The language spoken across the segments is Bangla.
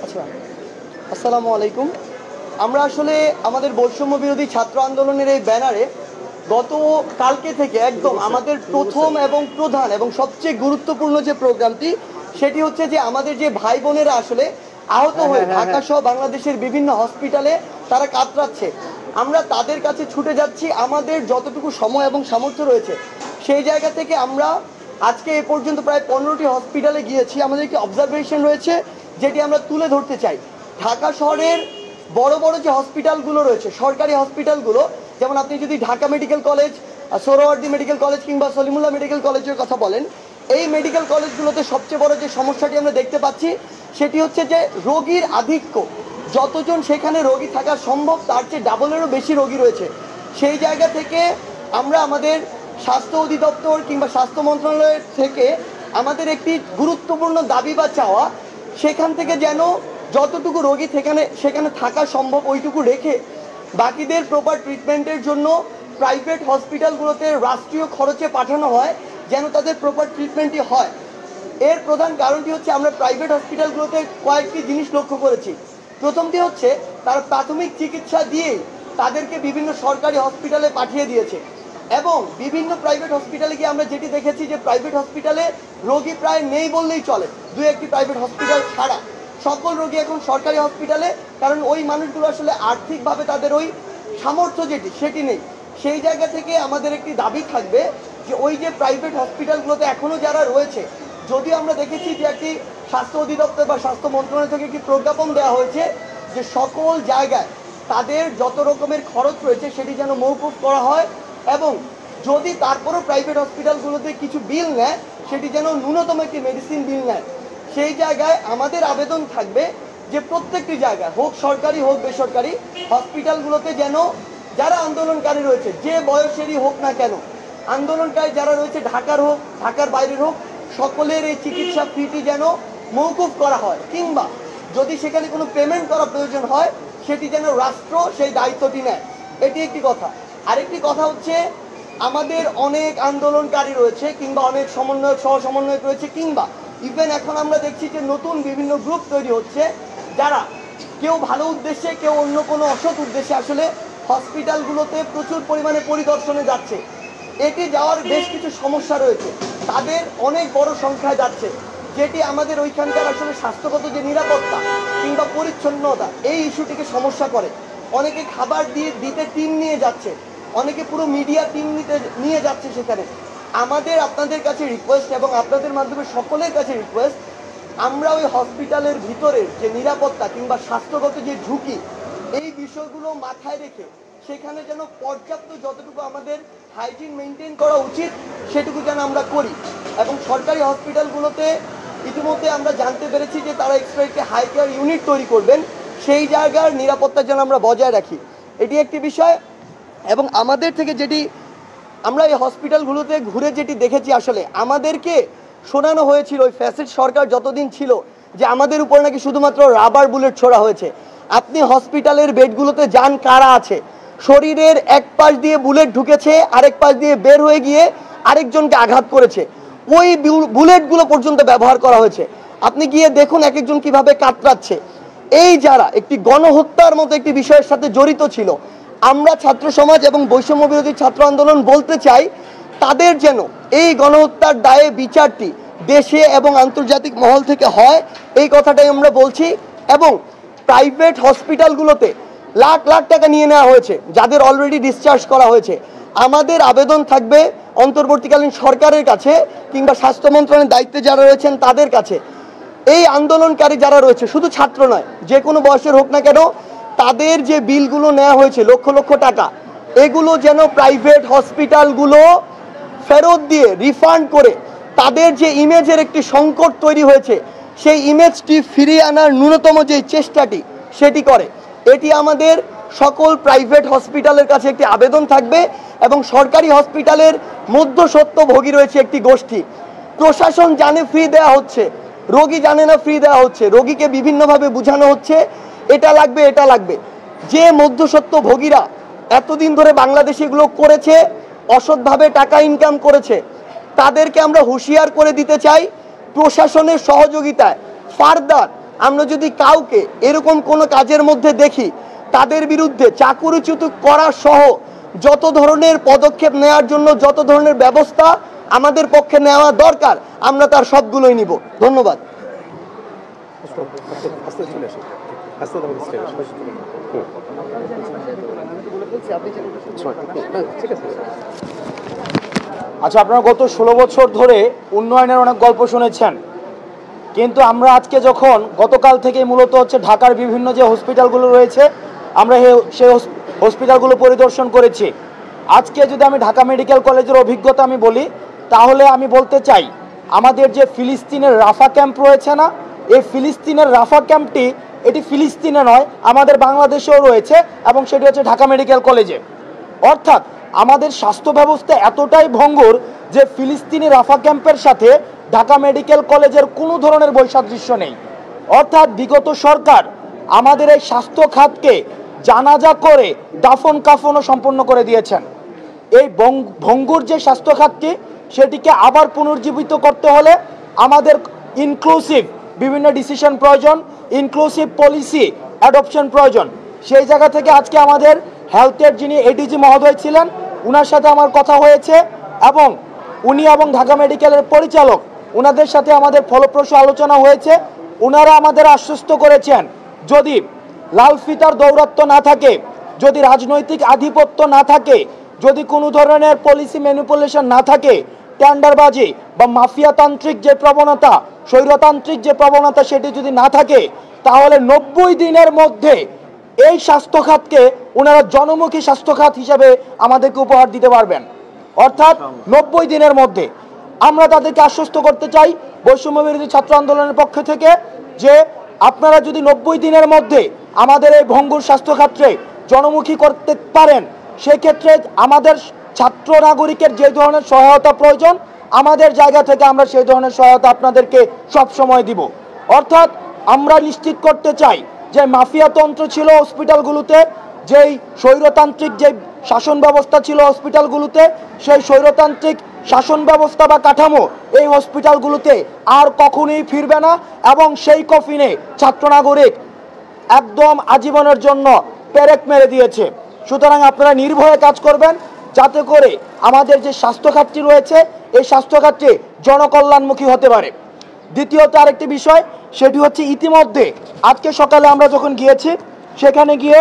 আচ্ছা, আসসালামু আলাইকুম। আমরা আসলে আমাদের বৈষম্য বিরোধী ছাত্র আন্দোলনের এই ব্যানারে গত কালকে থেকে একদম আমাদের প্রথম এবং প্রধান এবং সবচেয়ে গুরুত্বপূর্ণ যে প্রোগ্রামটি সেটি হচ্ছে যে আমাদের যে ভাই বোনেরা আসলে আহত হয়ে ঢাকা সহ বাংলাদেশের বিভিন্ন হসপিটালে তারা কাতরাচ্ছে, আমরা তাদের কাছে ছুটে যাচ্ছি। আমাদের যতটুকু সময় এবং সামর্থ্য রয়েছে সেই জায়গা থেকে আমরা আজকে এ পর্যন্ত প্রায় 15টি হসপিটালে গিয়েছি। আমাদের একটি অবজারভেশন রয়েছে যেটি আমরা তুলে ধরতে চাই। ঢাকা শহরের বড় বড় যে হসপিটালগুলো রয়েছে, সরকারি হসপিটালগুলো, যেমন আপনি যদি Dhaka medical college, Suhrawardy medical college কিংবা সলিমুল্লাহ মেডিকেল কলেজের কথা বলেন, এই মেডিকেল কলেজগুলোতে সবচেয়ে বড় যে সমস্যাটি আমরা দেখতে পাচ্ছি সেটি হচ্ছে যে রোগীর আধিক্য। যতজন সেখানে রোগী থাকা সম্ভব তার চেয়ে ডাবলেরও বেশি রোগী রয়েছে। সেই জায়গা থেকে আমরা আমাদের স্বাস্থ্য অধিদপ্তর কিংবা স্বাস্থ্য মন্ত্রণালয়ের থেকে আমাদের একটি গুরুত্বপূর্ণ দাবি বা চাওয়া, সেখান থেকে যেন যতটুকু রোগী সেখানে থাকা সম্ভব ওইটুকু রেখে বাকিদের প্রপার ট্রিটমেন্টের জন্য প্রাইভেট হসপিটালগুলোতে রাষ্ট্রীয় খরচে পাঠানো হয়, যেন তাদের প্রপার ট্রিটমেন্টই হয়। এর প্রধান কারণটি হচ্ছে আমরা প্রাইভেট হসপিটালগুলোতে কয়েকটি জিনিস লক্ষ্য করেছি। প্রথমটি হচ্ছে তারা প্রাথমিক চিকিৎসা দিয়েই তাদেরকে বিভিন্ন সরকারি হসপিটালে পাঠিয়ে দিয়েছে, এবং বিভিন্ন প্রাইভেট হসপিটালে গিয়ে আমরা যেটি দেখেছি যে প্রাইভেট হসপিটালে রোগী প্রায় নেই বললেই চলে, দু একটি প্রাইভেট হসপিটাল ছাড়া সকল রোগী এখন সরকারি হসপিটালে। কারণ ওই মানুষগুলো আসলে আর্থিকভাবে তাদের ওই সামর্থ্য সেটি নেই। সেই জায়গা থেকে আমাদের একটি দাবি থাকবে যে ওই যে প্রাইভেট হসপিটালগুলোতে এখনও যারা রয়েছে, যদিও আমরা দেখেছি যে একটি স্বাস্থ্য অধিদপ্তর বা স্বাস্থ্য মন্ত্রণালয় থেকে একটি প্রজ্ঞাপন দেওয়া হয়েছে যে সকল জায়গায় তাদের যত রকমের খরচ রয়েছে সেটি যেন মওকুফ করা হয়, এবং যদি তারপরও প্রাইভেট হসপিটালগুলোতে কিছু বিল নেয় সেটি যেন ন্যূনতম একটি মেডিসিন বিল নেয়। সেই জায়গায় আমাদের আবেদন থাকবে যে প্রত্যেকটি জায়গায়, হোক সরকারি হোক বেসরকারি, হসপিটালগুলোতে যেন যারা আন্দোলনকারী রয়েছে, যে বয়সেরই হোক না কেন, আন্দোলনকারী যারা রয়েছে ঢাকার হোক ঢাকার বাইরের হোক, সকলের এই চিকিৎসা ফিটি যেন মওকুফ করা হয়, কিংবা যদি সেখানে কোনো পেমেন্ট করা প্রয়োজন হয় সেটি যেন রাষ্ট্র সেই দায়িত্বটি নেয়। এটি একটি কথা। আরেকটি কথা হচ্ছে আমাদের অনেক আন্দোলনকারী রয়েছে কিংবা অনেক সমন্বয়ক সহ সমন্বয়ক রয়েছে, কিংবা ইভেন এখন আমরা দেখছি যে নতুন বিভিন্ন গ্রুপ তৈরি হচ্ছে যারা কেউ ভালো উদ্দেশ্যে কেউ অন্য কোনো অসৎ উদ্দেশ্যে আসলে হসপিটালগুলোতে প্রচুর পরিমাণে পরিদর্শনে যাচ্ছে। এটি যাওয়ার বেশ কিছু সমস্যা রয়েছে, তাদের অনেক বড় সংখ্যায় যাচ্ছে, যেটি আমাদের ওইখানকার আসলে স্বাস্থ্যগত যে নিরাপত্তা কিংবা পরিচ্ছন্নতা এই ইস্যুটিকে সমস্যা করে। অনেকে খাবার দিতে টিম নিয়ে যাচ্ছে, অনেকে পুরো মিডিয়া টিম নিয়ে যাচ্ছে সেখানে। আমাদের আপনাদের কাছে রিকোয়েস্ট এবং আপনাদের মাধ্যমে সকলের কাছে রিকোয়েস্ট, আমরা ওই হসপিটালের ভিতরের যে নিরাপত্তা কিংবা স্বাস্থ্যগত যে ঝুঁকি, এই বিষয়গুলো মাথায় রেখে সেখানে যেন পর্যাপ্ত যতটুকু আমাদের হাইজিন মেনটেন করা উচিত সেটুকু যেন আমরা করি। এবং সরকারি হসপিটালগুলোতে ইতিমধ্যে আমরা জানতে পেরেছি যে তারা এক্সট্রা একটি হাই কেয়ার ইউনিট তৈরি করবেন, সেই জায়গার নিরাপত্তা যেন আমরা বজায় রাখি, এটি একটি বিষয়। এবং আমাদের থেকে যেটি আমরা এই হসপিটালগুলোতে ঘুরে যেটি দেখেছি, আসলে আমাদেরকে শোনানো হয়েছিল ওই ফ্যাসিস্ট সরকার যতদিন ছিল যে আমাদের উপর নাকি শুধুমাত্র রাবার বুলেট ছোড়া হয়েছে। আপনি হসপিটালের বেডগুলোতে যান, কারা আছে, শরীরের এক পাশ দিয়ে বুলেট ঢুকেছে, আরেক পাশ দিয়ে বের হয়ে গিয়ে আরেকজনকে আঘাত করেছে, ওই বুলেটগুলো পর্যন্ত ব্যবহার করা হয়েছে। আপনি গিয়ে দেখুন এক একজন কিভাবে কাতরাচ্ছে। এই যারা একটি গণহত্যার মতো একটি বিষয়ের সাথে জড়িত ছিল, আমরা ছাত্র সমাজ এবং বৈষম্য বিরোধী ছাত্র আন্দোলন বলতে চাই তাদের যেন এই গণহত্যার দায়ে বিচারটি দেশে এবং আন্তর্জাতিক মহল থেকে হয়, এই কথাটাই আমরা বলছি। এবং প্রাইভেট হসপিটালগুলোতে লাখ লাখ টাকা নিয়ে নেওয়া হয়েছে যাদের অলরেডি ডিসচার্জ করা হয়েছে। আমাদের আবেদন থাকবে অন্তর্বর্তীকালীন সরকারের কাছে কিংবা স্বাস্থ্য মন্ত্রণালয়ের দায়িত্বে যারা রয়েছেন তাদের কাছে, এই আন্দোলনকারী যারা রয়েছে, শুধু ছাত্র নয়, যে কোনো বয়সের হোক না কেন, তাদের যে বিলগুলো নেওয়া হয়েছে লক্ষ লক্ষ টাকা, এগুলো যেন প্রাইভেট হসপিটালগুলো ফেরত দিয়ে রিফান্ড করে তাদের যে ইমেজের একটি সংকট তৈরি হয়েছে সেই ইমেজটি ফিরিয়ে আনার ন্যূনতম যে চেষ্টাটি সেটি করে। এটি আমাদের সকল প্রাইভেট হসপিটালের কাছে একটি আবেদন থাকবে। এবং সরকারি হসপিটালের মধ্যস্বত্বভোগী রয়েছে একটি গোষ্ঠী, প্রশাসন জানে ফ্রি দেওয়া হচ্ছে, রোগী জানে না ফ্রি দেওয়া হচ্ছে, রোগীকে বিভিন্নভাবে বোঝানো হচ্ছে এটা লাগবে এটা লাগবে। যে মধ্যস্বত্বভোগীরা এতদিন ধরে বাংলাদেশে এগুলো করেছে, অসৎভাবে টাকা ইনকাম করেছে, তাদেরকে আমরা হুঁশিয়ার করে দিতে চাই প্রশাসনের সহযোগিতায় ফার্দার আমরা যদি কাউকে এরকম কোনো কাজের মধ্যে দেখি, তাদের বিরুদ্ধে চাকরিচ্যুত করা সহ যত ধরনের পদক্ষেপ নেওয়ার জন্য যত ধরনের ব্যবস্থা আমাদের পক্ষে নেওয়া দরকার, আমরা তার সবগুলোই নিব। ধন্যবাদ। আচ্ছা, আপনারা গত 16 বছর ধরে উন্নয়নের অনেক গল্প শুনেছেন, কিন্তু আমরা আজকে যখন গতকাল থেকে মূলত হচ্ছে ঢাকার বিভিন্ন যে হসপিটালগুলো রয়েছে, আমরা সেই হসপিটালগুলো পরিদর্শন করেছি। আজকে যদি আমি ঢাকা মেডিকেল কলেজের অভিজ্ঞতা আমি বলি, তাহলে আমি বলতে চাই আমাদের যে ফিলিস্তিনের রাফা ক্যাম্প রয়েছে না, এই ফিলিস্তিনের রাফা ক্যাম্পটি এটি ফিলিস্তিনে নয়, আমাদের বাংলাদেশেও রয়েছে, এবং সেটি হচ্ছে ঢাকা মেডিকেল কলেজে। অর্থাৎ আমাদের স্বাস্থ্য ব্যবস্থা এতটাই ভঙ্গুর যে ফিলিস্তিনি রাফা ক্যাম্পের সাথে ঢাকা মেডিকেল কলেজের কোনো ধরনের বৈসাদৃশ্য নেই। অর্থাৎ বিগত সরকার আমাদের এই স্বাস্থ্য খাতকে জানাজা করে দাফন কাফনও সম্পন্ন করে দিয়েছেন। এই ভঙ্গুর যে স্বাস্থ্য খাতটি, সেটিকে আবার পুনর্জীবিত করতে হলে আমাদের ইনক্লুসিভ বিভিন্ন ডিসিশন প্রয়োজন, ইনক্লুসিভ পলিসি অ্যাডপশন প্রয়োজন। সেই জায়গা থেকে আজকে আমাদের হেলথের যিনি এডিজি মহোদয় ছিলেন, ওনার সাথে আমার কথা হয়েছে, এবং উনি এবং ঢাকা মেডিকেলের পরিচালক, ওনাদের সাথে আমাদের ফলপ্রসূ আলোচনা হয়েছে। ওনারা আমাদের আশ্বস্ত করেছেন, যদি লাল ফিতার দৌরাত্ম্য না থাকে, যদি রাজনৈতিক আধিপত্য না থাকে, যদি কোনো ধরনের পলিসি ম্যানিপুলেশন না থাকে, টেন্ডারবাজি বা মাফিয়াতান্ত্রিক যে প্রবণতা, স্বৈরতান্ত্রিক যে প্রবণতা, সেটি যদি না থাকে, তাহলে 90 দিনের মধ্যে এই স্বাস্থ্য খাতকে ওনারা জনমুখী স্বাস্থ্য খাত হিসেবে আমাদেরকে উপহার দিতে পারবেন। অর্থাৎ 90 দিনের মধ্যে। আমরা তাদেরকে আশ্বস্ত করতে চাই বৈষম্য বিরোধী ছাত্র আন্দোলনের পক্ষ থেকে, যে আপনারা যদি 90 দিনের মধ্যে আমাদের এই ভঙ্গুর স্বাস্থ্য খাতকে জনমুখী করতে পারেন, সেক্ষেত্রে আমাদের ছাত্র নাগরিকের যে ধরনের সহায়তা প্রয়োজন, আমাদের জায়গা থেকে আমরা সেই ধরনের সহায়তা আপনাদেরকে সব সময় দিব। অর্থাৎ আমরা নিশ্চিত করতে চাই যে মাফিয়াতন্ত্র ছিল হসপিটালগুলোতে, যেই স্বৈরতান্ত্রিক যে শাসন ব্যবস্থা ছিল হসপিটালগুলোতে, সেই স্বৈরতান্ত্রিক শাসন ব্যবস্থা বা কাঠামো এই হসপিটালগুলোতে আর কখনোই ফিরবে না, এবং সেই কফিনে ছাত্র নাগরিক একদম আজীবনের জন্য পেরেক মেরে দিয়েছে। সুতরাং আপনারা নির্ভয়ে কাজ করবেন, যাতে করে আমাদের যে স্বাস্থ্য খাতটি রয়েছে, এই স্বাস্থ্য খাতটি জনকল্যাণমুখী হতে পারে। দ্বিতীয়ত আরেকটি বিষয়, সেটি হচ্ছে ইতিমধ্যে আজকে সকালে আমরা যখন গিয়েছি, সেখানে গিয়ে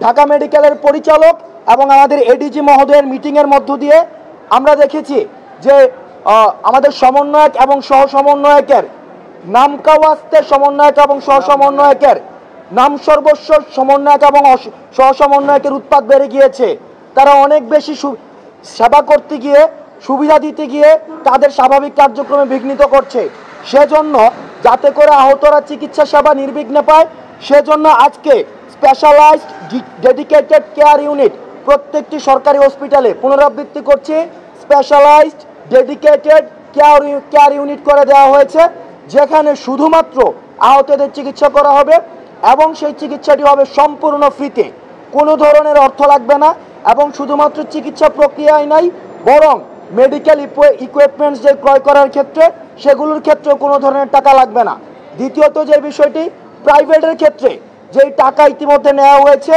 ঢাকা মেডিকেলের পরিচালক এবং আমাদের এডিজি মহোদয়ের মিটিংয়ের মধ্য দিয়ে আমরা দেখেছি যে আমাদের সমন্বয়ক এবং সহ সমন্বয়কের নামকাওয়াস্তে সমন্বয়ক এবং সহ সমন্বয়কের নাম সর্বস্ব সমন্বয়ক এবং সহ সমন্বয়কের উৎপাত বেড়ে গিয়েছে। তারা অনেক বেশি সেবা করতে গিয়ে, সুবিধা দিতে গিয়ে তাদের স্বাভাবিক কার্যক্রমে বিঘ্নিত করছে। সেজন্য যাতে করে আহতরা চিকিৎসা সেবা নির্বিঘ্নে পায়, সেজন্য আজকে স্পেশালাইজড ডেডিকেটেড কেয়ার ইউনিট প্রত্যেকটি সরকারি হসপিটালে পুনরাবৃত্তি করছে। স্পেশালাইজড ডেডিকেটেড কেয়ার ইউনিট করে দেওয়া হয়েছে, যেখানে শুধুমাত্র আহতদের চিকিৎসা করা হবে, এবং সেই চিকিৎসাটি হবে সম্পূর্ণ ফ্রিতে, কোনো ধরনের অর্থ লাগবে না। এবং শুধুমাত্র চিকিৎসা প্রক্রিয়ায় নাই, বরং মেডিকেল ইকুইপমেন্টস যে ক্রয় করার ক্ষেত্রে, সেগুলোর ক্ষেত্রেও কোনো ধরনের টাকা লাগবে না। দ্বিতীয়ত যে বিষয়টি, প্রাইভেটের ক্ষেত্রে যেই টাকা ইতিমধ্যে নেওয়া হয়েছে,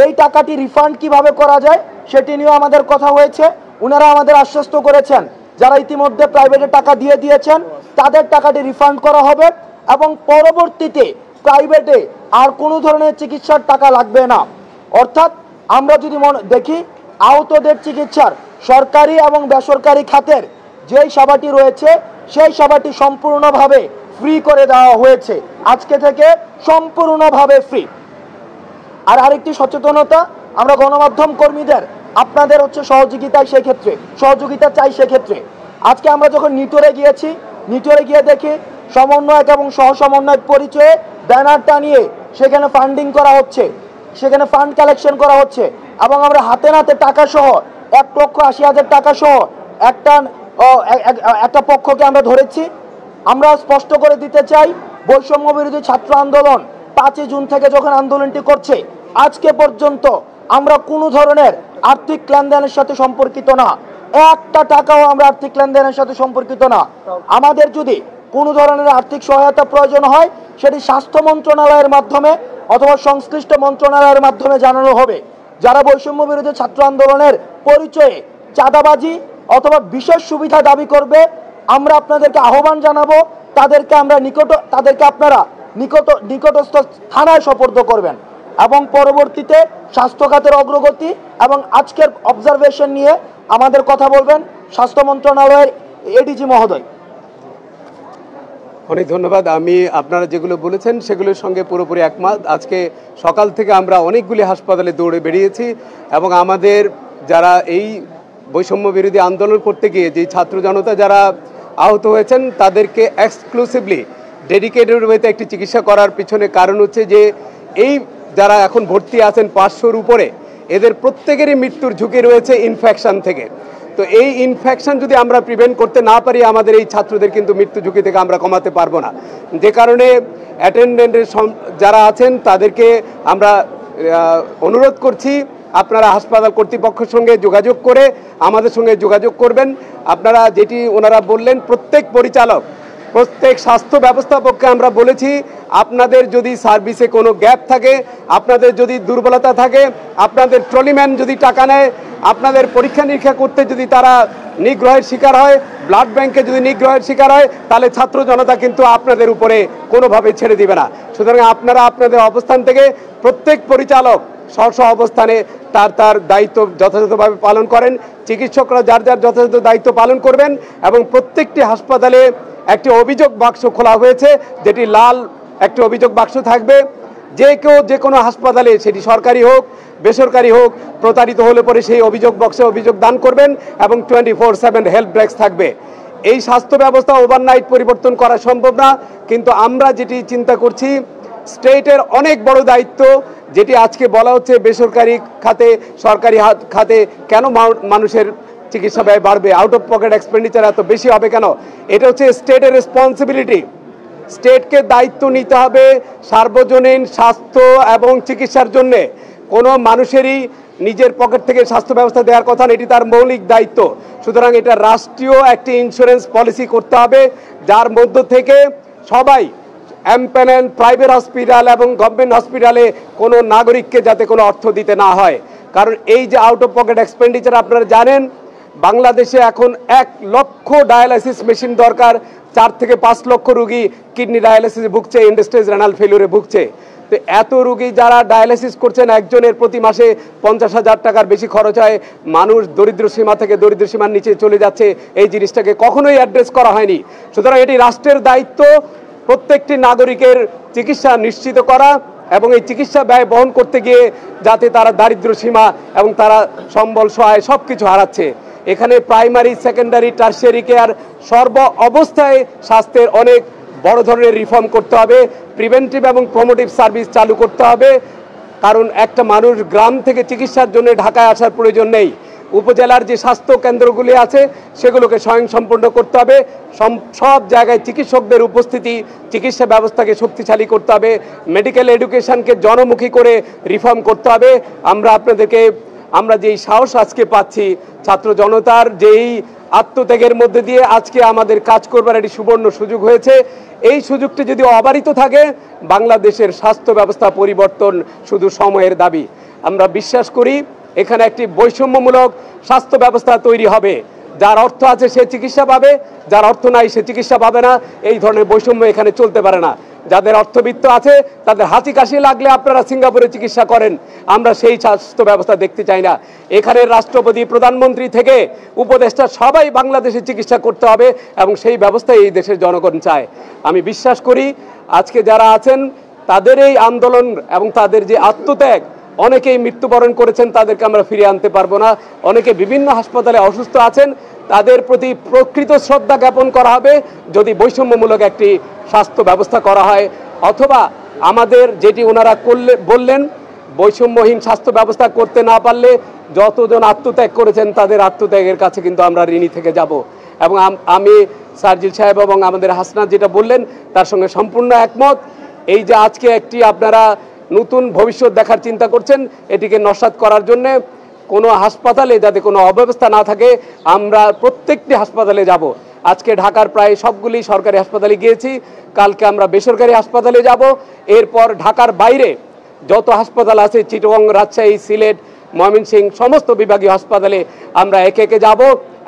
এই টাকাটি রিফান্ড কিভাবে করা যায় সেটি নিয়েও আমাদের কথা হয়েছে। ওনারা আমাদের আশ্বস্ত করেছেন, যারা ইতিমধ্যে প্রাইভেটে টাকা দিয়ে দিয়েছেন তাদের টাকাটি রিফান্ড করা হবে, এবং পরবর্তীতে প্রাইভেটে আর কোনো ধরনের চিকিৎসার টাকা লাগবে না। অর্থাৎ আমরা যদি দেখি, আহতদের চিকিৎসার সরকারি এবং বেসরকারি খাতের যেই সেবাটি রয়েছে, সেই সেবাটি সম্পূর্ণভাবে ফ্রি করে দেওয়া হয়েছে, আজকে থেকে সম্পূর্ণভাবে ফ্রি। আর আরেকটি সচেতনতা, আমরা গণমাধ্যম কর্মীদের আপনাদের হচ্ছে সহযোগিতা চাই। সেক্ষেত্রে আজকে আমরা যখন নিটোরে গিয়েছি, নিটোরে গিয়ে দেখি সমন্বয়ক এবং সহ সমন্বয়ক পরিচয়ে ব্যানার টানিয়ে সেখানে ফান্ডিং করা হচ্ছে, সেখানে ফান্ড কালেকশন করা হচ্ছে, এবং আমরা হাতে নাতে টাকা সহ 1,80,000 টাকা সহ একটা পক্ষকে আমরা ধরেছি। আমরা স্পষ্ট করে দিতে চাই, বৈষম্য বিরোধী ছাত্র আন্দোলন 5 জুন থেকে যখন আন্দোলনটি করছে, আজকে পর্যন্ত আমরা কোনো ধরনের আর্থিক লেনদেনের সাথে সম্পর্কিত না, একটা টাকাও আমরা আর্থিক লেনদেনের সাথে সম্পর্কিত না। আমাদের যদি কোনো ধরনের আর্থিক সহায়তা প্রয়োজন হয় সেটি স্বাস্থ্য মন্ত্রণালয়ের মাধ্যমে অথবা সংশ্লিষ্ট মন্ত্রণালয়ের মাধ্যমে জানানো হবে। যারা বৈষম্য বিরোধী ছাত্র আন্দোলনের পরিচয়ে চাঁদাবাজি অথবা বিশেষ সুবিধা দাবি করবে, আমরা আপনাদেরকে আহ্বান জানাবো তাদেরকে আপনারা নিকটস্থ থানায় সোপর্দ করবেন এবং পরবর্তীতে স্বাস্থ্য খাতের অগ্রগতি এবং আজকের অবজারভেশন নিয়ে আমাদের কথা বলবেন স্বাস্থ্য মন্ত্রণালয়ের এডিজি মহোদয়। অনেক ধন্যবাদ। আমি আপনারা যেগুলো বলেছেন সেগুলোর সঙ্গে পুরোপুরি একমত। আজকে সকাল থেকে আমরা অনেকগুলি হাসপাতালে দৌড়ে বেরিয়েছি এবং আমাদের যারা এই বৈষম্য বিরোধী আন্দোলন করতে গিয়ে যে ছাত্র জনতা যারা আহত হয়েছেন তাদেরকে এক্সক্লুসিভলি ডেডিকেটেড ওয়েতে একটি চিকিৎসা করার পিছনে কারণ হচ্ছে যে এই যারা এখন ভর্তি আছেন 500-র উপরে, এদের প্রত্যেকেরই মৃত্যুর ঝুঁকি রয়েছে ইনফেকশন থেকে। তো এই ইনফেকশন যদি আমরা প্রিভেন্ট করতে না পারি, আমাদের এই ছাত্রদের কিন্তু মৃত্যু ঝুঁকি থেকে আমরা কমাতে পারবো না। যে কারণে অ্যাটেন্ডেন্টের যারা আছেন তাদেরকে আমরা অনুরোধ করছি, আপনারা হাসপাতাল কর্তৃপক্ষের সঙ্গে যোগাযোগ করে আমাদের সঙ্গে যোগাযোগ করবেন। আপনারা যেটি ওনারা বললেন, প্রত্যেক পরিচালক, প্রত্যেক স্বাস্থ্য ব্যবস্থাপককে আমরা বলেছি, আপনাদের যদি সার্ভিসে কোনো গ্যাপ থাকে, আপনাদের যদি দুর্বলতা থাকে, আপনাদের ট্রলিম্যান যদি টাকা নেয়, আপনাদের পরীক্ষা নিরীক্ষা করতে যদি তারা নিগ্রহের শিকার হয়, ব্লাড ব্যাংকে যদি নিগ্রহের শিকার হয়, তাহলে ছাত্র জনতা কিন্তু আপনাদের উপরে কোনোভাবে ছেড়ে দিবে না। সুতরাং আপনারা আপনাদের অবস্থান থেকে প্রত্যেক পরিচালক স্ব অবস্থানে তার দায়িত্ব যথাযথভাবে পালন করেন। চিকিৎসকরা যার যথাযথ দায়িত্ব পালন করবেন এবং প্রত্যেকটি হাসপাতালে একটি অভিযোগ বাক্স খোলা হয়েছে, যেটি লাল একটি অভিযোগ বাক্স থাকবে। যে কেউ যে কোনো হাসপাতালে, সেটি সরকারি হোক বেসরকারি হোক, প্রতারিত হলে পরে সেই অভিযোগ বক্সে অভিযোগ দান করবেন এবং 24/7 হেল্প ডেস্ক থাকবে। এই স্বাস্থ্য ব্যবস্থা ওভারনাইট পরিবর্তন করা সম্ভব না, কিন্তু আমরা যেটি চিন্তা করছি, স্টেটের অনেক বড় দায়িত্ব, যেটি আজকে বলা হচ্ছে বেসরকারি খাতে সরকারি খাতে কেন মানুষের চিকিৎসা ব্যয় বাড়বে, আউট অফ পকেট এক্সপেন্ডিচার এত বেশি হবে কেন? এটা হচ্ছে স্টেটের রেসপন্সিবিলিটি। স্টেটকে দায়িত্ব নিতে হবে সার্বজনীন স্বাস্থ্য এবং চিকিৎসার জন্যে। কোনো মানুষেরই নিজের পকেট থেকে স্বাস্থ্য ব্যবস্থা দেওয়ার কথা না, এটি তার মৌলিক দায়িত্ব। সুতরাং এটা রাষ্ট্রীয় একটি ইন্স্যুরেন্স পলিসি করতে হবে, যার মধ্য থেকে সবাই এমপ্যানেল প্রাইভেট হসপিটাল এবং গভর্নমেন্ট হসপিটালে কোনো নাগরিককে যাতে কোনো অর্থ দিতে না হয়। কারণ এই যে আউট অফ পকেট এক্সপেন্ডিচার, আপনারা জানেন বাংলাদেশে এখন 1 লক্ষ ডায়ালাইসিস মেশিন দরকার। 4 থেকে 5 লক্ষ রুগী কিডনি ডায়ালাইসিসে ভুগছে, এন্ড স্টেজ রেনাল ফেলিউরে ভুগছে। তো এত রুগী যারা ডায়ালাইসিস করছেন, একজনের প্রতি মাসে 50,000 টাকার বেশি খরচ হয়। মানুষ দরিদ্র সীমা থেকে দরিদ্র সীমার নিচে চলে যাচ্ছে, এই জিনিসটাকে কখনোই অ্যাড্রেস করা হয়নি। সুতরাং এটি রাষ্ট্রের দায়িত্ব প্রত্যেকটি নাগরিকের চিকিৎসা নিশ্চিত করা এবং এই চিকিৎসা ব্যয় বহন করতে গিয়ে যাতে তারা দারিদ্র সীমা এবং তারা সম্বল সহায় সব কিছু হারাচ্ছে। এখানে প্রাইমারি, সেকেন্ডারি, টার্সিয়ারি কেয়ার সর্ব অবস্থায় স্বাস্থ্যের অনেক বড় ধরনের রিফর্ম করতে হবে। প্রিভেন্টিভ এবং প্রমোটিভ সার্ভিস চালু করতে হবে, কারণ একটা মানুষ গ্রাম থেকে চিকিৎসার জন্য ঢাকায় আসার প্রয়োজন নেই। উপজেলার যে স্বাস্থ্য কেন্দ্রগুলি আছে সেগুলোকে স্বয়ংসম্পূর্ণ করতে হবে। সব জায়গায় চিকিৎসকদের উপস্থিতি, চিকিৎসা ব্যবস্থাকে শক্তিশালী করতে হবে। মেডিকেল এডুকেশনকে জনমুখী করে রিফর্ম করতে হবে। আমরা যেই সাহস আজকে পাচ্ছি, ছাত্র জনতার যেই আত্মত্যাগের মধ্যে দিয়ে আজকে আমাদের কাজ করবার একটি সুবর্ণ সুযোগ হয়েছে। এই সুযোগটি যদি অবারিত থাকে, বাংলাদেশের স্বাস্থ্য ব্যবস্থা পরিবর্তন শুধু সময়ের দাবি। আমরা বিশ্বাস করি এখানে একটি বৈষম্যমূলক স্বাস্থ্য ব্যবস্থা তৈরি হবে। যার অর্থ আছে সে চিকিৎসা পাবে, যার অর্থ নাই সে চিকিৎসা পাবে না। এই ধরনের বৈষম্য এখানে চলতে পারে না। যাদের অর্থবিত্ত আছে তাদের হাঁচি কাশি লাগলে আপনারা সিঙ্গাপুরে চিকিৎসা করেন, আমরা সেই স্বাস্থ্য ব্যবস্থা দেখতে চাই না। এখানে রাষ্ট্রপতি, প্রধানমন্ত্রী থেকে উপদেষ্টা সবাই বাংলাদেশে চিকিৎসা করতে হবে এবং সেই ব্যবস্থা এই দেশের জনগণ চায়। আমি বিশ্বাস করি আজকে যারা আছেন তাদের এই আন্দোলন এবং তাদের যে আত্মত্যাগ, অনেকেই মৃত্যুবরণ করেছেন, তাদেরকে আমরা ফিরিয়ে আনতে পারবো না। অনেকে বিভিন্ন হাসপাতালে অসুস্থ আছেন, তাদের প্রতি প্রকৃত শ্রদ্ধা জ্ঞাপন করা হবে যদি বৈষম্যমূলক একটি স্বাস্থ্য ব্যবস্থা করা হয়, অথবা আমাদের যেটি ওনারা বললেন বৈষম্যহীন স্বাস্থ্য ব্যবস্থা করতে না পারলে যতজন আত্মত্যাগ করেছেন তাদের আত্মত্যাগের কাছে কিন্তু আমরা ঋণী থেকে যাব। এবং আমি সার্জিল সাহেব এবং আমাদের হাসনাত যেটা বললেন তার সঙ্গে সম্পূর্ণ একমত। এই যে আজকে একটি আপনারা নতুন ভবিষ্যৎ দেখার চিন্তা করছেন, এটিকে নস্যাৎ করার জন্য কোনো হাসপাতালে যাতে কোনো অব্যবস্থা না থাকে, আমরা প্রত্যেকটি হাসপাতালে যাব আজকে ঢাকার প্রায় সবগুলি সরকারি হাসপাতালে গিয়েছি, কালকে আমরা বেসরকারি হাসপাতালে যাব, এরপর ঢাকার বাইরে যত হাসপাতাল আছে চিটাগং, রাজশাহী, সিলেট, ময়মনসিংহ সমস্ত বিভাগীয় হাসপাতালে আমরা একে একে যাব।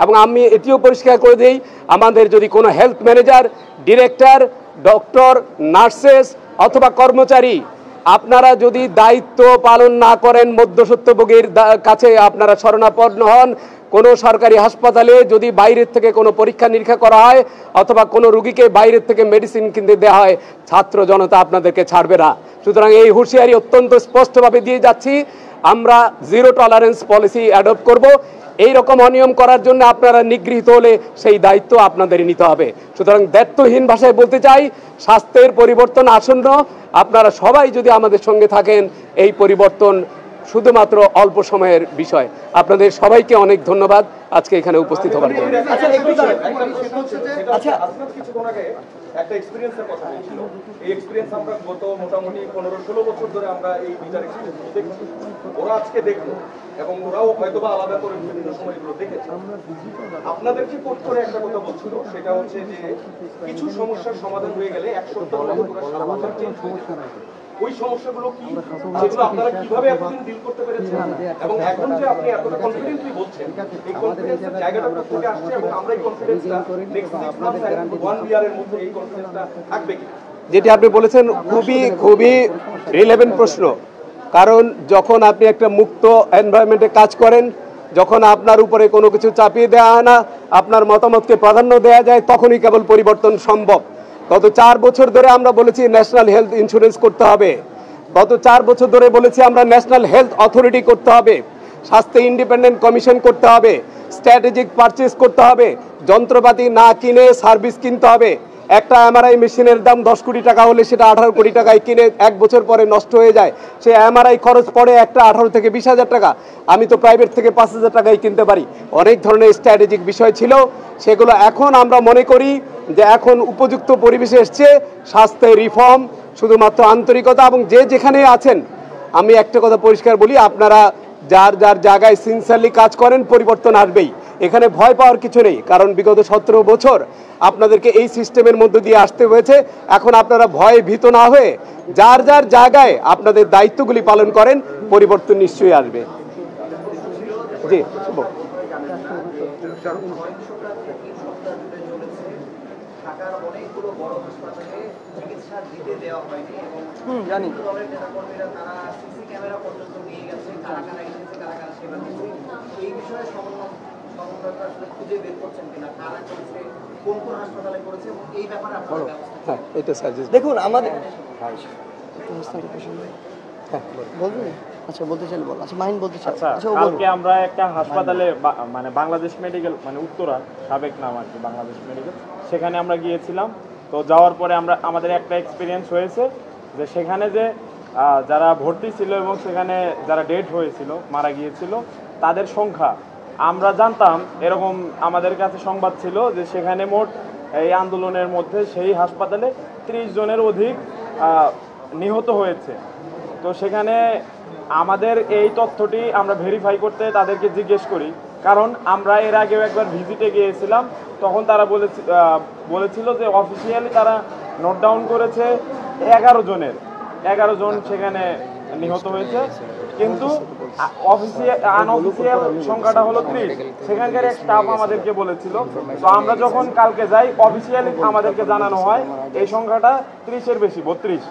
এবং আমি এটিও পরিষ্কার করে দিই, আমাদের যদি কোনো health manager, director, doctor, nurses অথবা কর্মচারী আপনারা যদি দায়িত্ব পালন না করেন, মধ্যস্বত্বভোগীর কাছে আপনারা শরণাপন্ন হন, কোনো সরকারি হাসপাতালে যদি বাইরের থেকে কোনো পরীক্ষা নিরীক্ষা করা হয় অথবা কোনো রুগীকে বাইরের থেকে মেডিসিন কিনতে দেওয়া হয়, ছাত্র জনতা আপনাদেরকে ছাড়বে না। সুতরাং এই হুঁশিয়ারি অত্যন্ত স্পষ্টভাবে দিয়ে যাচ্ছি, আমরা জিরো টলারেন্স পলিসি অ্যাডপ্ট করব। এই রকম অনিয়ম করার জন্য আপনারা নিগৃহীত হলে সেই দায়িত্ব আপনাদেরই নিতে হবে। সুতরাং দায়িত্বহীন ভাষায় বলতে চাই, স্বাস্থ্যের পরিবর্তন আসন্ন, আপনারা সবাই যদি আমাদের সঙ্গে থাকেন, এই পরিবর্তন শুধুমাত্র অল্প সময়ের বিষয়। আপনাদের সবাইকে অনেক ধন্যবাদ আজকে এখানে উপস্থিত হবার জন্য। আচ্ছা একটু দাঁড়ান। আচ্ছা কিছুক্ষণ আগে একটা এক্সপেরিয়েন্সের কথা বলছিল, এই এক্সপেরিয়েন্স আমরা গত মোটামুটি 15-16 বছর ধরে আমরা এই বিচার এক্সপেরিয়েন্স দেখছি। ওরা আজকে দেখলো এবং ওরাও হয়তোবা আলাদা করে বিভিন্ন সময় এগুলো দেখেছে। আপনাদেরকে কোট করে একটা কথা বলছিল, সেটা হচ্ছে যে কিছু সমস্যার সমাধান হয়ে গেলে 1 সপ্তাহের মধ্যে পুরো সারা বছর চেঞ্জ হয়ে যাবে। ওই সমস্যাগুলো কি, সেগুলো আপনারা কিভাবে এতদিন ডিল করতে পেরেছেন, এবং এখন যে আপনি এতটা কনফিডেন্টলি বলছেন, এই কনফিডেন্সের জায়গাটা কোথা থেকে আসছে, এবং আমরা এই কনফিডেন্সটা নেক্সট 6 মান্থ এন্ড 1 ইয়ারের মধ্যে এই কনফিডেন্সটা থাকবে কি? যেটি আপনি বলেছেন খুবই রিলেভেন্ট প্রশ্ন। কারণ যখন আপনি একটা মুক্ত এনভায়রনমেন্টে কাজ করেন, যখন আপনার উপরে কোনো কিছু চাপিয়ে দেওয়া হয় না, আপনার মতামতকে প্রাধান্য দেওয়া যায়, তখনই কেবল পরিবর্তন সম্ভব। গত 4 বছর ধরে আমরা বলেছি ন্যাশনাল হেলথ ইন্স্যুরেন্স করতে হবে, গত 4 বছর ধরে বলেছি আমরা ন্যাশনাল হেলথ অথরিটি করতে হবে, স্বাস্থ্য ইন্ডিপেন্ডেন্ট কমিশন করতে হবে, স্ট্র্যাটেজিক পারচেজ করতে হবে, যন্ত্রপাতি না কিনে সার্ভিস কিনতে হবে। একটা এমআরআই মেশিনের দাম 10 কোটি টাকা হলে সেটা 18 কোটি টাকায় কিনে 1 বছর পরে নষ্ট হয়ে যায়, সে এমআরআই খরচ পড়ে একটা 18 থেকে 20,000 টাকা। আমি তো প্রাইভেট থেকে 5,000 টাকায় কিনতে পারি। অনেক ধরনের স্ট্র্যাটেজিক বিষয় ছিল, সেগুলো এখন আমরা মনে করি যে এখন উপযুক্ত পরিবেশে এসছে। স্বাস্থ্যের রিফর্ম শুধুমাত্র আন্তরিকতা, এবং যে যেখানে আছেন আমি একটা কথা পরিষ্কার বলি, আপনারা যার যার জায়গায় সিনসিয়ারলি কাজ করেন, পরিবর্তন আসবেই। এখানে ভয় পাওয়ার কিছু নেই, কারণ বিগত 17 বছর আপনাদেরকে এই সিস্টেমের মধ্য দিয়ে আসতে হয়েছে। এখন আপনারা ভয়ে ভীত না হয়ে যার যার জায়গায় আপনাদের দায়িত্বগুলি পালন করেন, পরিবর্তন নিশ্চয়ই আসবে। জি শুভ। ঢাকার অনেকগুলো বড় হাসপাতালে চিকিৎসা দিতে দেওয়া হয়নি এবং জানি দলের নেতাকর্মীরা তারা সিসি ক্যামেরা পর্যন্ত নিয়ে গেছে, কারা কারা এসেছে, কারা কারা সেবা দিচ্ছে। এই বিষয়ে সমন্বয়টা আসলে খুঁজে বের করছেন কিনা, কারা করেছে, কোন কোন হাসপাতালে করেছে, এবং এই ব্যাপারে আপনারা ব্যবস্থা হ্যাঁ, এটা সাজেস্ট দেখুন আমাদের বলবেন। আচ্ছা বলতে চাইলে বল। আচ্ছা মাইন বলতে চাই। আচ্ছা কালকে আমরা একটা হাসপাতালে মানে বাংলাদেশ মেডিকেল, মানে উত্তরা সাবেক নাম আর কি বাংলাদেশ মেডিকেল, সেখানে আমরা গিয়েছিলাম। তো যাওয়ার পরে আমাদের একটা এক্সপিরিয়েন্স হয়েছে যে সেখানে যে যারা ভর্তি ছিল এবং সেখানে যারা ডেড হয়েছিল, মারা গিয়েছিল, তাদের সংখ্যা আমরা জানতাম এরকম, আমাদের কাছে সংবাদ ছিল যে সেখানে মোট এই আন্দোলনের মধ্যে সেই হাসপাতালে 30 জনের অধিক নিহত হয়েছে। তো সেখানে আমাদের এই তথ্যটি আমরা ভেরিফাই করতে তাদেরকে জিজ্ঞেস করি, কারণ আমরা এর আগেও একবার ভিজিটে গিয়েছিলাম, তখন তারা বলেছিল যে অফিসিয়ালি তারা নোট ডাউন করেছে 11 জন সেখানে নিহত হয়েছে, কিন্তু আনঅফিসিয়াল সংখ্যাটা হলো 30। সেখানকার এক স্টাফ আমাদেরকে বলেছিল। তো আমরা যখন কালকে যাই, অফিসিয়ালি আমাদেরকে জানানো হয় এই সংখ্যাটা 30-এর বেশি, 32।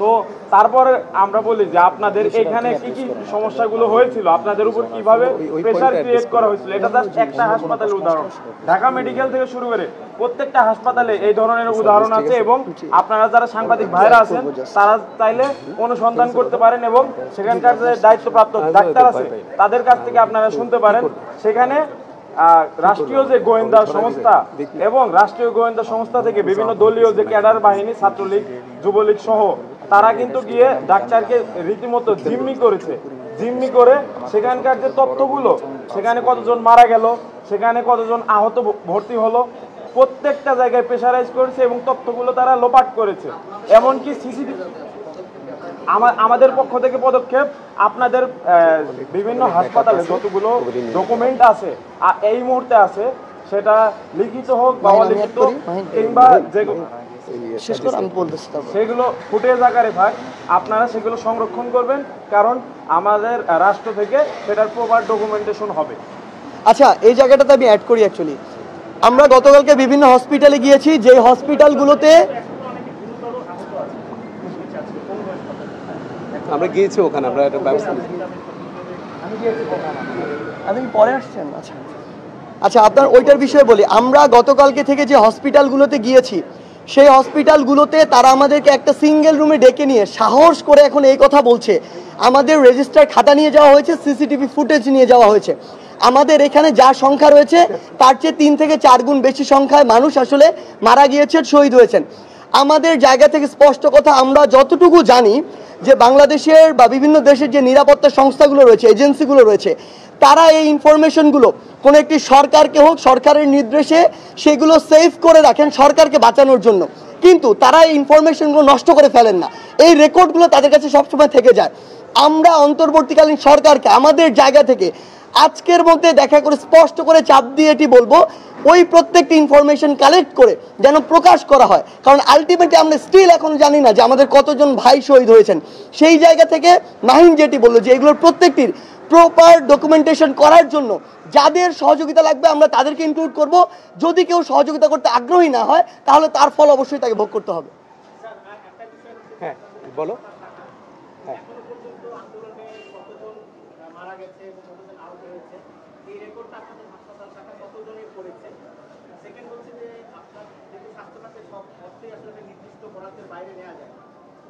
তো তারপর আমরা বলি যে আপনাদের এখানে কি কি সমস্যাগুলো হয়েছিল, আপনাদের উপর কিভাবে প্রেসার ক্রিয়েট করা হয়েছিল। এটা জাস্ট একটা হাসপাতালের উদাহরণ, ঢাকা মেডিকেল থেকে শুরু করে প্রত্যেকটা হাসপাতালে এই ধরনের উদাহরণ আছে, এবং আপনারা যারা সাংবাদিক ভাইরা আছেন তারা চাইলে অনুসন্ধান করতে পারেন এবং সেখানকার যে দায়িত্বপ্রাপ্ত ডাক্তার আছে তাদের কাছ থেকে আপনারা শুনতে পারেন। সেখানে রাষ্ট্রীয় যে গোয়েন্দা সংস্থা এবং রাষ্ট্রীয় গোয়েন্দা সংস্থা থেকে বিভিন্ন দলীয় যে ক্যাডার বাহিনী, ছাত্রলীগ, যুবলীগ সহ, তারা কিন্তু গিয়ে ডাক্তারকে রীতিমতো জিম্মি করেছে। জিম্মি করে সেখানকার যে তথ্যগুলো, সেখানে কতজন মারা গেল, সেখানে কতজন আহত ভর্তি হলো, প্রত্যেকটা জায়গায় প্রেসারাইজ করেছে এবং তথ্যগুলো তারা লোপাট করেছে। এমনকি সিসিটিভি আমাদের পক্ষ থেকে পদক্ষেপ, আপনাদের বিভিন্ন হাসপাতালে যতগুলো ডকুমেন্ট আছে এই মুহূর্তে আছে, সেটা লিখিত হোক বা মাহিন, আমি অলিখিত add করি, মাহিন। কিংবা যেগুলো শেষ করে আমি বলতেছি তারপর। সেগুলো ফুটেজ আকারে থাক, আপনারা সেগুলো সংরক্ষণ করবেন, কারণ আমাদের রাষ্ট্র থেকে সেটার প্রপার ডকুমেন্টেশন হবে। আচ্ছা, এই জায়গাটাতে আমি অ্যাড করি অ্যাকচুয়ালি। আমরা গতকালকে বিভিন্ন হসপিটালে গিয়েছি, যে হসপিটালগুলোতে আমরা গিয়েছি ওখানে, আমরা একটা ব্যবস্থা আপনি পরে আসছেন। আচ্ছা আচ্ছা, আপনার ওইটার বিষয়ে বলি। আমরা গতকালকে থেকে যে হসপিটালগুলোতে গিয়েছি, সেই হসপিটালগুলোতে তারা আমাদেরকে একটা সিঙ্গেল রুমে ডেকে নিয়ে সাহস করে এখন এই কথা বলছে, আমাদের রেজিস্টার খাতা নিয়ে যাওয়া হয়েছে, সিসিটিভি ফুটেজ নিয়ে যাওয়া হয়েছে, আমাদের এখানে যা সংখ্যা রয়েছে তার চেয়ে 3 থেকে 4 গুণ বেশি সংখ্যায় মানুষ আসলে মারা গিয়েছেন, শহীদ হয়েছেন। আমাদের জায়গা থেকে স্পষ্ট কথা, আমরা যতটুকু জানি যে বাংলাদেশের বা বিভিন্ন দেশের যে নিরাপত্তা সংস্থাগুলো রয়েছে, এজেন্সিগুলো রয়েছে, তারা এই ইনফরমেশনগুলো কোনো একটি সরকারকে হোক, সরকারের নির্দেশে সেগুলো সেভ করে রাখেন সরকারকে বাঁচানোর জন্য, কিন্তু তারা এই ইনফরমেশনগুলো নষ্ট করে ফেলেন না। এই রেকর্ডগুলো তাদের কাছে সবসময় থেকে যায়। আমরা অন্তর্বর্তীকালীন সরকারকে আমাদের জায়গা থেকে আজকের মধ্যে দেখা করে স্পষ্ট করে চাপ দিয়ে এটি বলবো, ওই প্রত্যেকটি ইনফরমেশন কালেক্ট করে যেন প্রকাশ করা হয়, কারণ আলটিমেটলি আমরা স্টিল এখন জানি না যে আমাদের কতজন ভাই শহীদ হয়েছেন। সেই জায়গা থেকে মাহিন যেটি বললো যে এগুলোর প্রত্যেকটির প্রপার ডকুমেন্টেশন করার জন্য যাদের সহযোগিতা লাগবে আমরা তাদেরকে ইনক্লুড করব। যদি কেউ সহযোগিতা করতে আগ্রহী না হয় তাহলে তার ফল অবশ্যই তাকে ভোগ করতে হবে। হ্যাঁ বলো। মারা গেছে এবং কতজন আহত হয়েছে, এই রেকর্ডটা আপনাদের হাসপাতাল শাখা কতজনের করেছে? সেকেন্ড হচ্ছে যে আপনার যেহেতু স্বাস্থ্য খাতের সব অর্থই আসলে নির্দিষ্ট বরাদ্দের বাইরে নেওয়া যায়,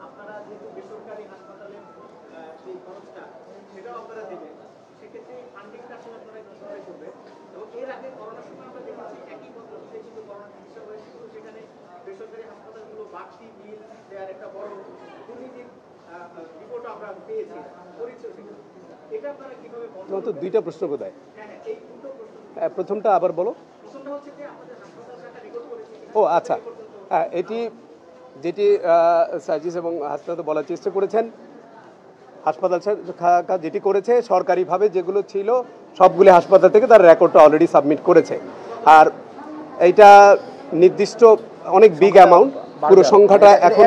আপনারা যেহেতু বেসরকারি হাসপাতালের যে খরচটা সেটাও আপনারা দেবেন, সেক্ষেত্রে ফান্ডিংটা আসলে আপনারা কীভাবে করবেন? এবং এর আগে করোনার সময় আমরা দেখেছি একই পদ্ধতিতে কিন্তু করোনা চিকিৎসা হয়েছে, কিন্তু সেখানে বেসরকারি হাসপাতালগুলো বাড়তি বিল দেওয়ার একটা বড় দুর্নীতির রিপোর্ট আমরা পেয়েছি, পরিচয়। এটা আপনারা কিভাবে বন্ধ? তোমার তো দুইটা প্রশ্ন কোথায়? হ্যাঁ, এই দুটো প্রশ্ন। প্রথমটা আবার বলো। প্রথমটা হচ্ছে যে আমাদের হাসপাতাল শাখা রেকর্ড করেছে। ও আচ্ছা, এটি যেটি সার্জিস এবং হাসপাতাল বলার চেষ্টা করেছেন, হাসপাতাল শাখা যেটি করেছে সরকারিভাবে যেগুলো ছিল সবগুলি হাসপাতাল থেকে তার রেকর্ডটা অলরেডি সাবমিট করেছে। আর এইটা নির্দিষ্ট অনেক বিগ অ্যামাউন্ট, পুরো সংখ্যাটা এখন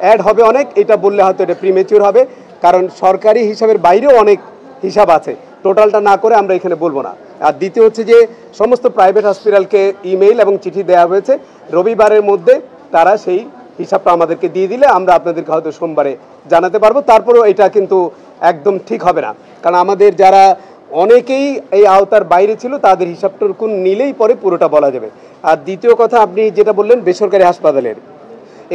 অ্যাড হবে অনেক, এটা বললে হয়তো এটা প্রিমেচিউর হবে, কারণ সরকারি হিসাবের বাইরেও অনেক হিসাব আছে, টোটালটা না করে আমরা এখানে বলবো না। আর দ্বিতীয় হচ্ছে যে সমস্ত প্রাইভেট হসপিটালকে ইমেইল এবং চিঠি দেওয়া হয়েছে, রবিবারের মধ্যে তারা সেই হিসাবটা আমাদেরকে দিয়ে দিলে আমরা আপনাদেরকে হয়তো সোমবারে জানাতে পারবো। তারপরেও এটা কিন্তু একদম ঠিক হবে না, কারণ আমাদের যারা অনেকেই এই আওতার বাইরে ছিল তাদের হিসাবটুকু নিলেই পরে পুরোটা বলা যাবে। আর দ্বিতীয় কথা আপনি যেটা বললেন বেসরকারি হাসপাতালের,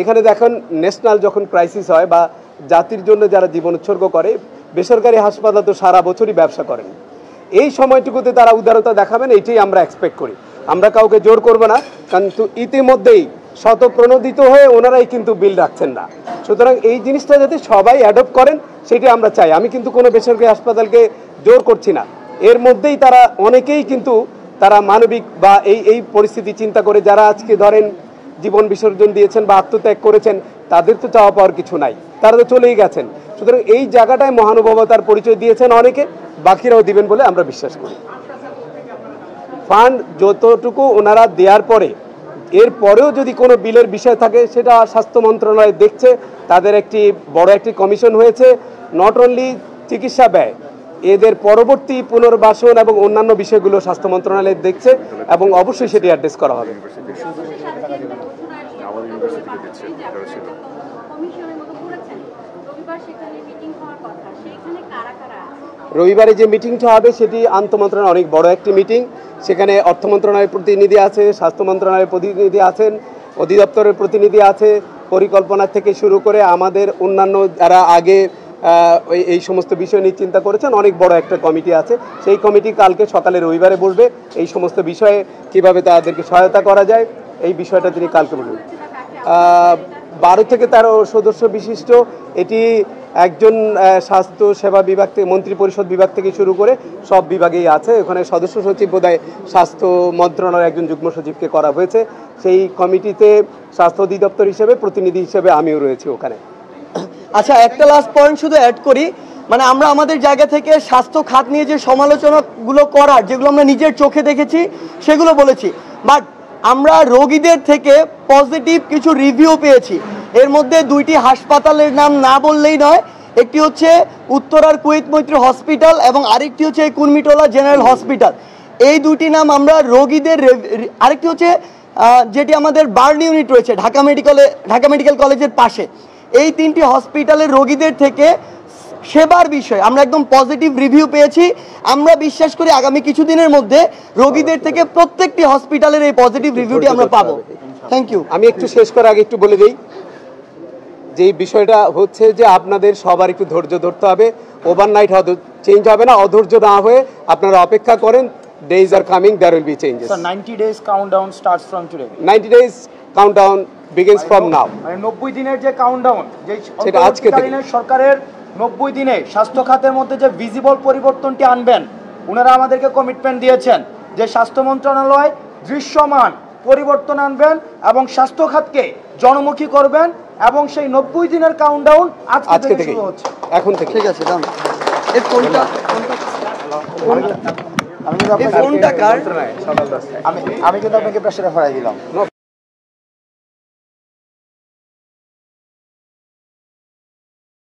এখানে দেখুন ন্যাশনাল যখন ক্রাইসিস হয় বা জাতির জন্য যারা জীবন উৎসর্গ করে, বেসরকারি হাসপাতাল তো সারা বছরই ব্যবসা করেন, এই সময়টুকুতে তারা উদারতা দেখাবেন, এইটাই আমরা এক্সপেক্ট করি। আমরা কাউকে জোর করব না, কিন্তু ইতিমধ্যেই শতপ্রণোদিত হয়ে ওনারাই কিন্তু বিল রাখছেন না। সুতরাং এই জিনিসটা যাতে সবাই অ্যাডপ্ট করেন সেটাই আমরা চাই। আমি কিন্তু কোনো বেসরকারি হাসপাতালকে জোর করছি না, এর মধ্যেই তারা অনেকেই কিন্তু তারা মানবিক বা এই পরিস্থিতি চিন্তা করে যারা আজকে ধরেন জীবন বিসর্জন দিয়েছেন বা আত্মত্যাগ করেছেন, তাদের তো চাওয়া পাওয়ার কিছু নাই, তারা তো চলেই গেছেন। সুতরাং এই জায়গাটায় মহানুভবতার পরিচয় দিয়েছেন অনেকে, বাকিরাও দিবেন বলে আমরা বিশ্বাস করি। ফান্ড যতটুকু ওনারা দেওয়ার পরে এর পরেও যদি কোনো বিলের বিষয় থাকে সেটা স্বাস্থ্য মন্ত্রণালয় দেখছে, তাদের একটি বড় একটি কমিশন হয়েছে, নট অনলি চিকিৎসা ব্যয়, এদের পরবর্তী পুনর্বাসন এবং অন্যান্য বিষয়গুলো স্বাস্থ্য মন্ত্রণালয় দেখছে এবং অবশ্যই সেটি অ্যাড্রেস করা হবে। রবিবারে যে মিটিংটা হবে সেটি আন্তঃ মন্ত্রণালয় অনেক বড় একটি মিটিং, সেখানে অর্থ মন্ত্রণালয়ের প্রতিনিধি আছে, স্বাস্থ্য মন্ত্রণালয়ের প্রতিনিধি আছেন, অধিদপ্তরের প্রতিনিধি আছে, পরিকল্পনা থেকে শুরু করে আমাদের অন্যান্য যারা আগে এই সমস্ত বিষয় নিয়ে চিন্তা করেছেন, অনেক বড় একটা কমিটি আছে। সেই কমিটি কালকে সকালে রবিবারে বসবে, এই সমস্ত বিষয়ে কিভাবে তাদেরকে সহায়তা করা যায় এই বিষয়টা তিনি কালকে বলবেন। 12 থেকে 13 সদস্য বিশিষ্ট এটি একজন স্বাস্থ্য সেবা বিভাগ থেকে, মন্ত্রী পরিষদ বিভাগ থেকে শুরু করে সব বিভাগেই আছে। ওখানে সদস্য সচিব বোধহয় স্বাস্থ্য মন্ত্রণালয়ের একজন যুগ্ম সচিবকে করা হয়েছে। সেই কমিটিতে স্বাস্থ্য অধিদপ্তর হিসেবে প্রতিনিধি হিসেবে আমিও রয়েছি ওখানে। আচ্ছা, একটা লাস্ট পয়েন্ট শুধু অ্যাড করি, মানে আমরা আমাদের জায়গা থেকে স্বাস্থ্য খাত নিয়ে যে সমালোচনাগুলো করার, যেগুলো আমরা নিজের চোখে দেখেছি সেগুলো বলেছি, বাট আমরা রোগীদের থেকে পজিটিভ কিছু রিভিউ পেয়েছি। এর মধ্যে দুইটি হাসপাতালের নাম না বললেই নয়, একটি হচ্ছে উত্তরার কুয়েত মৈত্রী হসপিটাল এবং আরেকটি হচ্ছে কুর্মিটোলা জেনারেল হসপিটাল। এই দুটি নাম আমরা রোগীদের, আরেকটি হচ্ছে যেটি আমাদের বার্ন ইউনিট রয়েছে ঢাকা মেডিকেল কলেজের পাশে। এই তিনটি হসপিটালের রোগীদের থেকে সেবার বিষয়ে আমরা একদম পজিটিভ রিভিউ পেয়েছি। আমরা বিশ্বাস করি আগামী কিছুদিনের মধ্যে রোগীদের থেকে প্রত্যেকটি হসপিটালের এই পজিটিভ রিভিউটি আমরা পাবো। Thank you. আমি একটু শেষ করার আগে একটু বলে দিই যে এই বিষয়টা হচ্ছে যে আপনাদের সবার একটু ধৈর্য ধরতে হবে। ওভারনাইট চেঞ্জ হবে না, অধৈর্য না হয়ে আপনারা অপেক্ষা করেন। Days are coming, there will be changes. Sir 90 days countdown starts from today. 90 days countdown begins from now. মানে 90 দিনের যে কাউন্টডাউন, যে সেটা আজকে থেকে। অন্তর্বর্তীকালীন সরকারের 90 দিনে স্বাস্থ্য খাতের মধ্যে যে ভিজিবল পরিবর্তনটি আনবেন, ওনারা আমাদেরকে কমিটমেন্ট দিয়েছেন যে স্বাস্থ্য মন্ত্রণালয় দৃশ্যমান পরিবর্তন আনবেন এবং স্বাস্থ্য খাতকে জনমুখী করবেন, এবং সেই 90 দিনের কাউন্টডাউন আজকে থেকে শুরু হচ্ছে। এখন থেকে। ঠিক আছে, দাম এই ফোনটা আমি কিন্তু এই ফোনটা কার? আমি কিন্তু আপনাকে প্রেসারে হরাই দিলাম।